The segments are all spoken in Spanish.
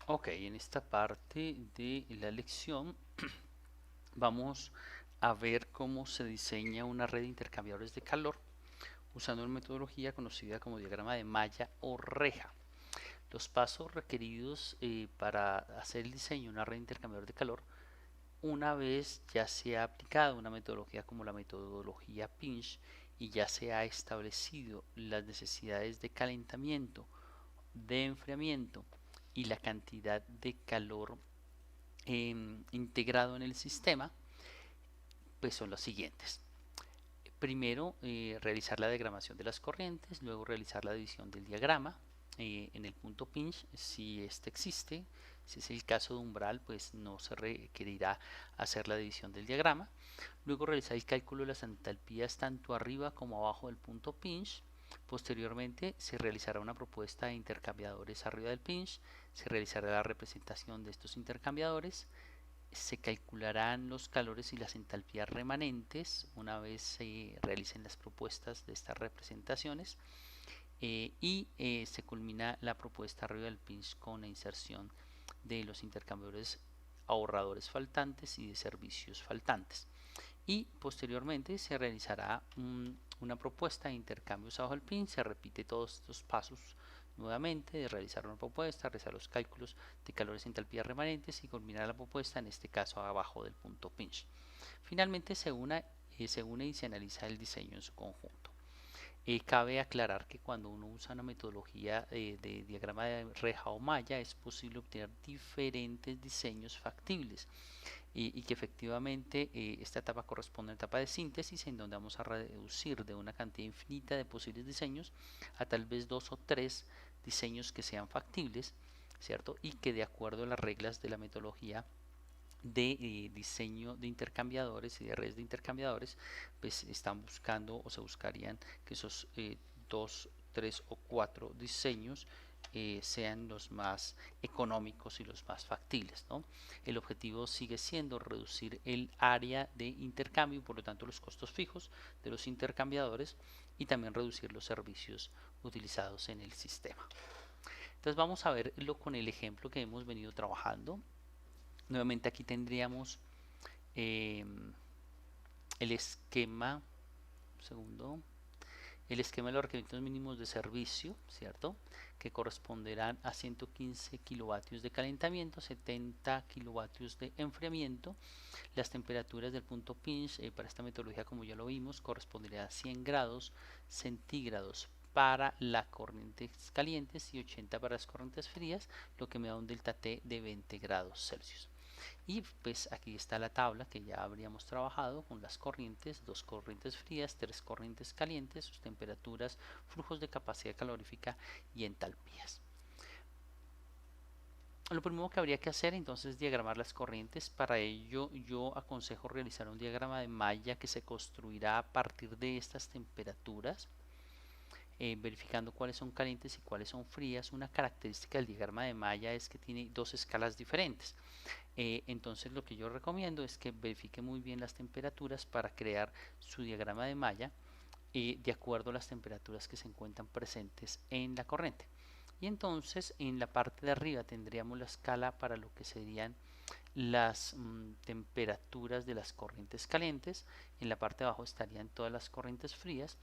Ok, en esta parte de la lección vamos a ver cómo se diseña una red de intercambiadores de calor usando una metodología conocida como diagrama de malla o reja. Los pasos requeridos para hacer el diseño de una red de intercambiador de calor, una vez ya se ha aplicado una metodología como la metodología Pinch y ya se ha establecido las necesidades de calentamiento, de enfriamiento y la cantidad de calor integrado en el sistema, pues son los siguientes. Primero, realizar la diagramación de las corrientes, luego realizar la división del diagrama en el punto pinch, si este existe. Si es el caso de umbral, pues no se requerirá hacer la división del diagrama. Luego realizar el cálculo de las entalpías tanto arriba como abajo del punto pinch. Posteriormente se realizará una propuesta de intercambiadores arriba del pinch, se realizará la representación de estos intercambiadores, se calcularán los calores y las entalpías remanentes una vez se realicen las propuestas de estas representaciones se culmina la propuesta arriba del pinch con la inserción de los intercambiadores ahorradores faltantes y de servicios faltantes y posteriormente se realizará una propuesta de intercambios abajo del pin. Se repite todos estos pasos nuevamente de realizar una propuesta, realizar los cálculos de calores y entalpías remanentes y culminar la propuesta, en este caso abajo del punto pinch. Finalmente se une y se analiza el diseño en su conjunto. Cabe aclarar que cuando uno usa una metodología de diagrama de reja o malla es posible obtener diferentes diseños factibles y que efectivamente esta etapa corresponde a una etapa de síntesis en donde vamos a reducir de una cantidad infinita de posibles diseños a tal vez dos o tres diseños que sean factibles, ¿cierto? Y que de acuerdo a las reglas de la metodología de diseño de intercambiadores y de redes de intercambiadores, pues están buscando o se buscarían que esos dos, tres o cuatro diseños sean los más económicos y los más factibles, ¿no? El objetivo sigue siendo reducir el área de intercambio y por lo tanto los costos fijos de los intercambiadores y también reducir los servicios utilizados en el sistema. Entonces vamos a verlo con el ejemplo que hemos venido trabajando. Nuevamente aquí tendríamos eh, el esquema, segundo, el esquema de los requerimientos mínimos de servicio, ¿cierto? Que corresponderán a 115 kilovatios de calentamiento, 70 kilovatios de enfriamiento. Las temperaturas del punto pinch para esta metodología, como ya lo vimos, correspondería a 100 grados centígrados para las corrientes calientes y 80 para las corrientes frías, lo que me da un delta T de 20 grados Celsius. Y pues aquí está la tabla que ya habríamos trabajado con las corrientes, dos corrientes frías, tres corrientes calientes, sus temperaturas, flujos de capacidad calorífica y entalpías. Lo primero que habría que hacer entonces es diagramar las corrientes. Para ello yo aconsejo realizar un diagrama de malla que se construirá a partir de estas temperaturas, verificando cuáles son calientes y cuáles son frías. Una característica del diagrama de malla es que tiene dos escalas diferentes. Entonces lo que yo recomiendo es que verifique muy bien las temperaturas para crear su diagrama de malla de acuerdo a las temperaturas que se encuentran presentes en la corriente. Y entonces en la parte de arriba tendríamos la escala para lo que serían las temperaturas de las corrientes calientes, en la parte de abajo estarían todas las corrientes frías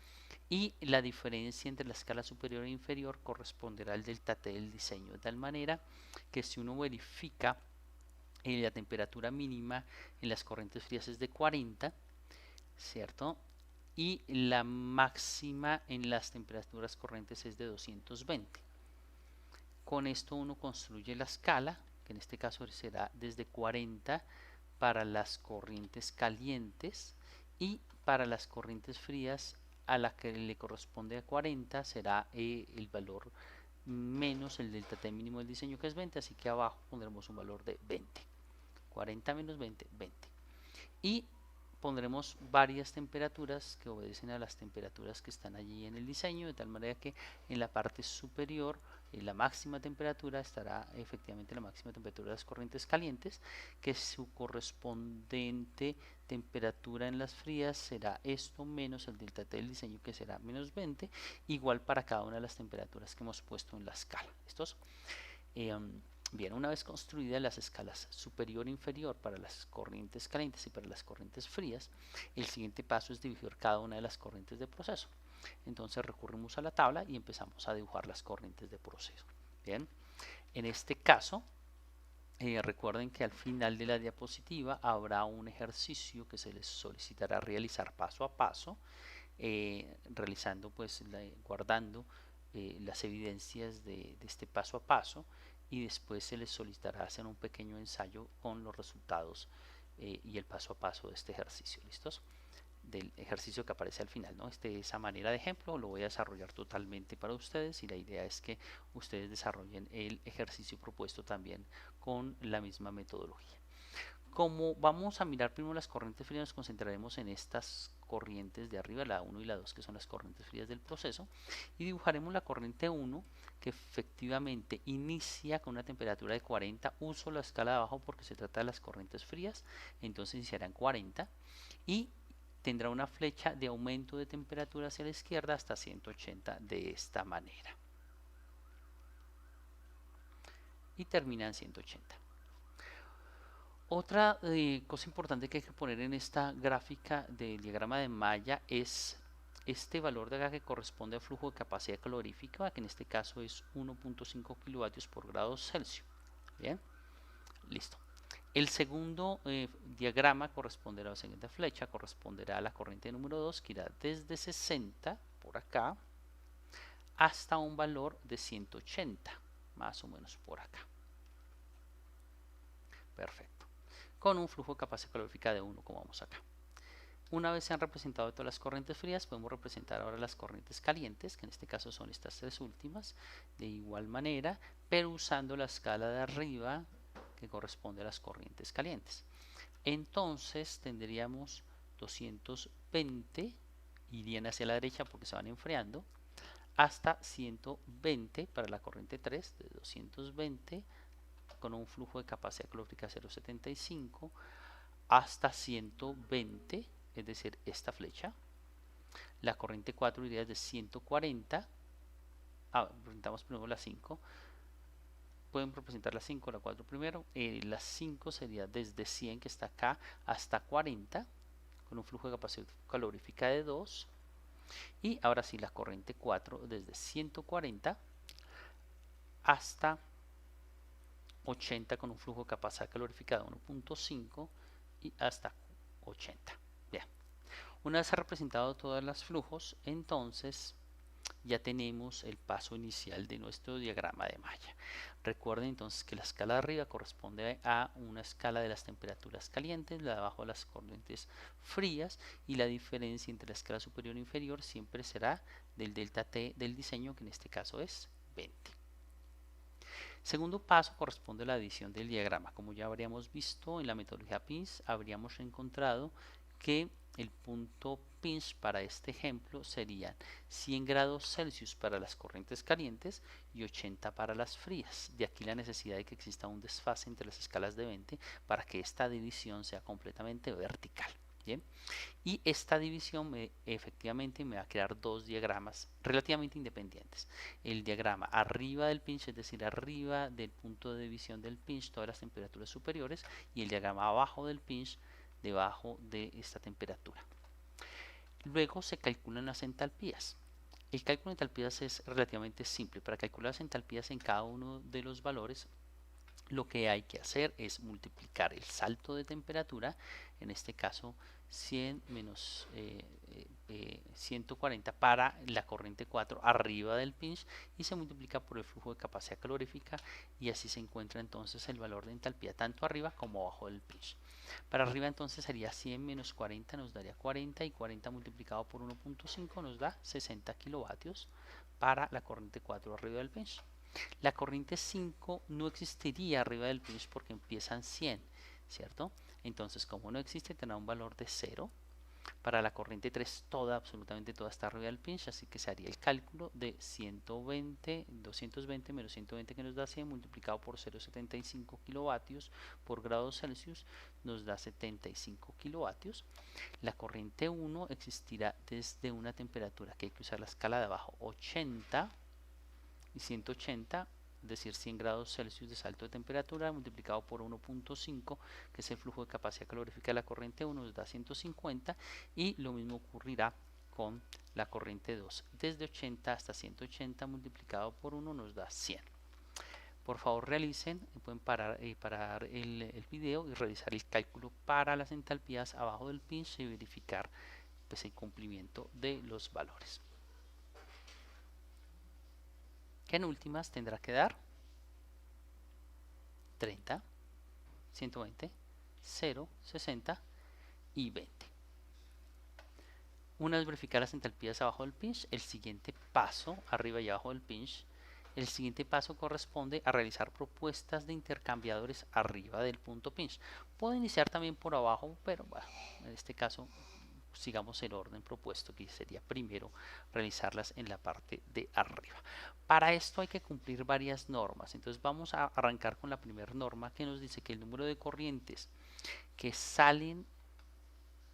y la diferencia entre la escala superior e inferior corresponderá al delta T del diseño, de tal manera que si uno verifica la temperatura mínima en las corrientes frías es de 40, ¿cierto? Y la máxima en las temperaturas corrientes es de 220. Con esto uno construye la escala, que en este caso será desde 40 para las corrientes calientes y para las corrientes frías a la que le corresponde a 40 será el valor menos el delta T mínimo del diseño que es 20, así que abajo pondremos un valor de 20. 40 menos 20, 20. Y pondremos varias temperaturas que obedecen a las temperaturas que están allí en el diseño, de tal manera que en la parte superior la máxima temperatura estará efectivamente la máxima temperatura de las corrientes calientes, que su correspondiente temperatura en las frías será esto menos el delta T del diseño, que será menos 20, igual para cada una de las temperaturas que hemos puesto en la escala. Estos Bien, una vez construidas las escalas superior e inferior para las corrientes calientes y para las corrientes frías, el siguiente paso es dividir cada una de las corrientes de proceso. Entonces recurrimos a la tabla y empezamos a dibujar las corrientes de proceso. Bien, en este caso, recuerden que al final de la diapositiva habrá un ejercicio que se les solicitará realizar paso a paso, realizando pues guardando las evidencias de este paso a paso, y después se les solicitará hacer un pequeño ensayo con los resultados y el paso a paso de este ejercicio. ¿Listos? Del ejercicio que aparece al final, ¿no? Esa manera de ejemplo lo voy a desarrollar totalmente para ustedes, y la idea es que ustedes desarrollen el ejercicio propuesto también con la misma metodología. Como vamos a mirar primero las corrientes frías, nos concentraremos en estas corrientes de arriba, la 1 y la 2, que son las corrientes frías del proceso, y dibujaremos la corriente 1, que efectivamente inicia con una temperatura de 40. Uso la escala de abajo porque se trata de las corrientes frías, entonces iniciará en 40 y tendrá una flecha de aumento de temperatura hacia la izquierda hasta 180 de esta manera, y termina en 180. Otra cosa importante que hay que poner en esta gráfica del diagrama de malla es este valor de acá, que corresponde al flujo de capacidad calorífica, que en este caso es 1.5 kilovatios por grado Celsius. Bien, listo. El segundo diagrama corresponderá a la siguiente flecha, corresponderá a la corriente número 2, que irá desde 60 por acá hasta un valor de 180, más o menos por acá. Perfecto. Con un flujo de capacidad calorífica de 1, como vamos acá. Una vez se han representado todas las corrientes frías, podemos representar ahora las corrientes calientes, que en este caso son estas tres últimas, de igual manera, pero usando la escala de arriba, que corresponde a las corrientes calientes. Entonces tendríamos 220, irían hacia la derecha porque se van enfriando, hasta 120 para la corriente 3, de 220 con un flujo de capacidad calórica 0.75 hasta 120, es decir, esta flecha. La corriente 4 iría desde 140, representamos primero la 5, pueden representar la 5 o la 4 primero. La 5 sería desde 100, que está acá, hasta 40, con un flujo de capacidad calorífica de 2. Y ahora sí, la corriente 4 desde 140 hasta 80, con un flujo de capacidad calorífica de 1.5 y hasta 80. Bien, una vez representado todos los flujos, entonces ya tenemos el paso inicial de nuestro diagrama de malla. Recuerden entonces que la escala de arriba corresponde a una escala de las temperaturas calientes, la de abajo a las corrientes frías, y la diferencia entre la escala superior e inferior siempre será del delta T del diseño, que en este caso es 20. Segundo paso corresponde a la adición del diagrama. Como ya habríamos visto en la metodología PINS, habríamos encontrado que el punto pinch para este ejemplo serían 100 grados Celsius para las corrientes calientes y 80 para las frías. De aquí la necesidad de que exista un desfase entre las escalas de 20 para que esta división sea completamente vertical. Bien, y esta división efectivamente me va a crear dos diagramas relativamente independientes. El diagrama arriba del pinch, es decir, arriba del punto de división del pinch, todas las temperaturas superiores, y el diagrama abajo del pinch, debajo de esta temperatura. Luego se calculan las entalpías. El cálculo de entalpías es relativamente simple. Para calcular las entalpías en cada uno de los valores, lo que hay que hacer es multiplicar el salto de temperatura, en este caso 100 menos 140 para la corriente 4 arriba del pinch, y se multiplica por el flujo de capacidad calorífica, y así se encuentra entonces el valor de entalpía tanto arriba como abajo del pinch. Para arriba entonces sería 100 menos 40, nos daría 40, y 40 multiplicado por 1.5 nos da 60 kilovatios para la corriente 4 arriba del pinch. La corriente 5 no existiría arriba del pinch porque empieza en 100, ¿cierto? Entonces, como no existe, tendrá un valor de 0. Para la corriente 3, absolutamente toda está arriba del pinch, así que se haría el cálculo de 220 menos 120, que nos da 100, multiplicado por 0,75 kilovatios por grado Celsius, nos da 75 kilovatios. La corriente 1 existirá desde una temperatura que hay que usar la escala de abajo, 80 y 180, es decir, 100 grados Celsius de salto de temperatura multiplicado por 1.5, que es el flujo de capacidad calorífica de la corriente 1, nos da 150, y lo mismo ocurrirá con la corriente 2. Desde 80 hasta 180 multiplicado por 1 nos da 100. Por favor realicen, pueden parar el video y realizar el cálculo para las entalpías abajo del pinch y verificar pues, el cumplimiento de los valores. Que en últimas tendrá que dar 30, 120, 0, 60 y 20. Una vez verificar las entalpías abajo del pinch, el siguiente paso, arriba y abajo del pinch, el siguiente paso corresponde a realizar propuestas de intercambiadores arriba del punto pinch. Puedo iniciar también por abajo, pero bueno, en este caso sigamos el orden propuesto, que sería primero realizarlas en la parte de arriba. Para esto hay que cumplir varias normas. Entonces vamos a arrancar con la primera norma, que nos dice que el número de corrientes que salen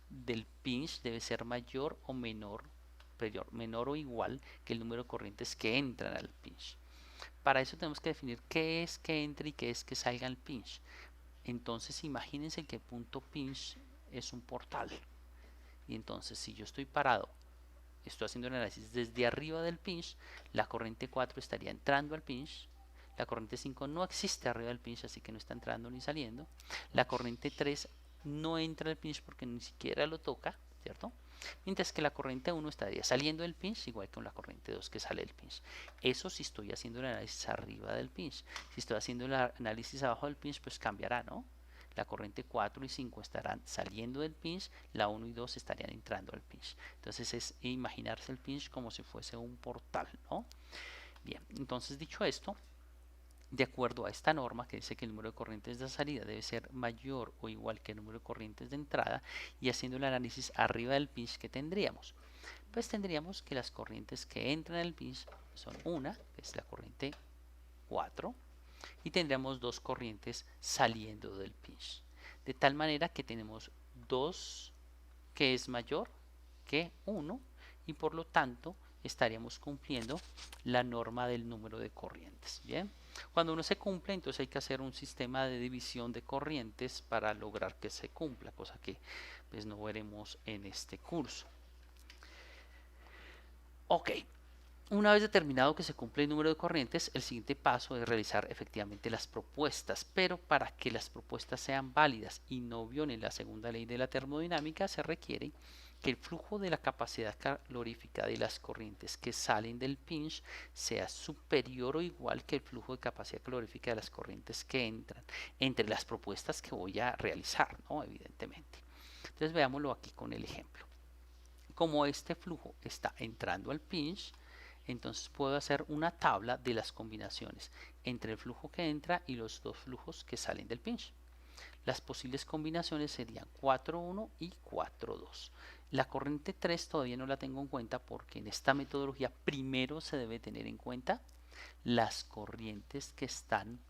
del pinch debe ser mayor o menor o igual que el número de corrientes que entran al pinch. Para eso tenemos que definir qué es que entre y qué es que salga al pinch. Entonces imagínense que el punto pinch es un portal. Y entonces si yo estoy parado, estoy haciendo el análisis desde arriba del pinch, la corriente 4 estaría entrando al pinch. La corriente 5 no existe arriba del pinch, así que no está entrando ni saliendo. La corriente 3 no entra al pinch porque ni siquiera lo toca, ¿cierto? Mientras que la corriente 1 estaría saliendo del pinch, igual que con la corriente 2 que sale del pinch. Eso si estoy haciendo el análisis arriba del pinch. Si estoy haciendo el análisis abajo del pinch, pues cambiará, ¿no? La corriente 4 y 5 estarán saliendo del pinch, la 1 y 2 estarían entrando al pinch. Entonces es imaginarse el pinch como si fuese un portal, ¿no? Bien, entonces dicho esto, de acuerdo a esta norma que dice que el número de corrientes de salida debe ser mayor o igual que el número de corrientes de entrada, y haciendo el análisis arriba del pinch, que tendríamos? Pues tendríamos que las corrientes que entran en el pinch son una, que es la corriente 4, y tendríamos dos corrientes saliendo del pinch. De tal manera que tenemos 2 que es mayor que 1, y por lo tanto estaríamos cumpliendo la norma del número de corrientes. Bien, cuando uno se cumple, entonces hay que hacer un sistema de división de corrientes para lograr que se cumpla, cosa que pues no veremos en este curso. Ok, una vez determinado que se cumple el número de corrientes, el siguiente paso es realizar efectivamente las propuestas, pero para que las propuestas sean válidas y no violen la segunda ley de la termodinámica, se requiere que el flujo de la capacidad calorífica de las corrientes que salen del pinch sea superior o igual que el flujo de capacidad calorífica de las corrientes que entran, entre las propuestas que voy a realizar, ¿no? Evidentemente. Entonces veámoslo aquí con el ejemplo. Como este flujo está entrando al pinch, entonces puedo hacer una tabla de las combinaciones entre el flujo que entra y los dos flujos que salen del pinch. Las posibles combinaciones serían 4.1 y 4.2. La corriente 3 todavía no la tengo en cuenta porque en esta metodología primero se debe tener en cuenta las corrientes que están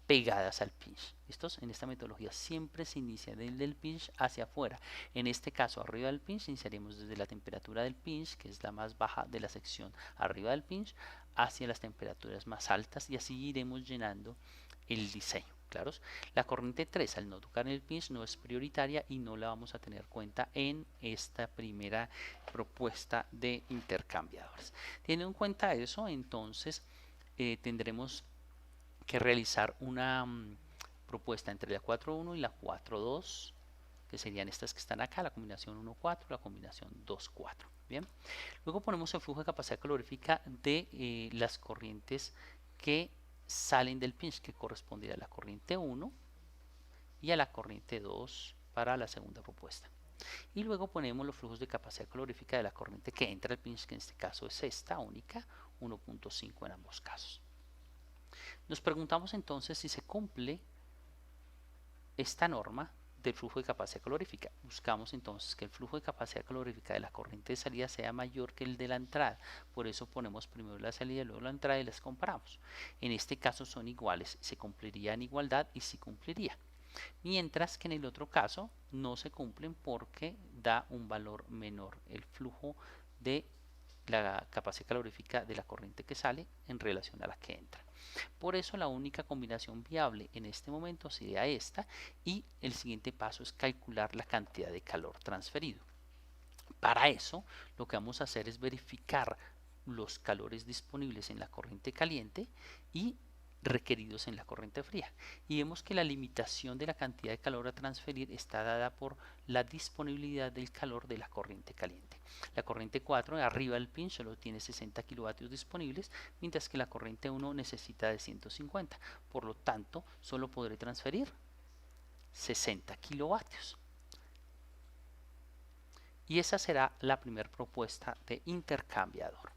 pegadas al pinch. ¿Listos? En esta metodología siempre se inicia desde el pinch hacia afuera. En este caso, arriba del pinch, iniciaremos desde la temperatura del pinch, que es la más baja de la sección arriba del pinch, hacia las temperaturas más altas, y así iremos llenando el diseño. ¿Claros? La corriente 3, al no tocar en el pinch, no es prioritaria y no la vamos a tener en cuenta en esta primera propuesta de intercambiadores. Teniendo en cuenta eso, entonces tendremos que realizar una propuesta entre la 4.1 y la 4.2, que serían estas que están acá, la combinación 1.4, la combinación 2.4. Bien, luego ponemos el flujo de capacidad calorífica de las corrientes que salen del pinch, que correspondería a la corriente 1 y a la corriente 2 para la segunda propuesta. Y luego ponemos los flujos de capacidad calorífica de la corriente que entra al pinch, que en este caso es esta única, 1.5 en ambos casos. Nos preguntamos entonces si se cumple esta norma del flujo de capacidad calorífica. Buscamos entonces que el flujo de capacidad calorífica de la corriente de salida sea mayor que el de la entrada. Por eso ponemos primero la salida y luego la entrada y las comparamos. En este caso son iguales, se cumpliría en igualdad y sí cumpliría. Mientras que en el otro caso no se cumplen porque da un valor menor el flujo de la capacidad calorífica de la corriente que sale en relación a la que entra. Por eso la única combinación viable en este momento sería esta, y el siguiente paso es calcular la cantidad de calor transferido. Para eso lo que vamos a hacer es verificar los calores disponibles en la corriente caliente y requeridos en la corriente fría, y vemos que la limitación de la cantidad de calor a transferir está dada por la disponibilidad del calor de la corriente caliente. La corriente 4 arriba del pin solo tiene 60 kilovatios disponibles, mientras que la corriente 1 necesita de 150, por lo tanto solo podré transferir 60 kilovatios. Y esa será la primera propuesta de intercambiador.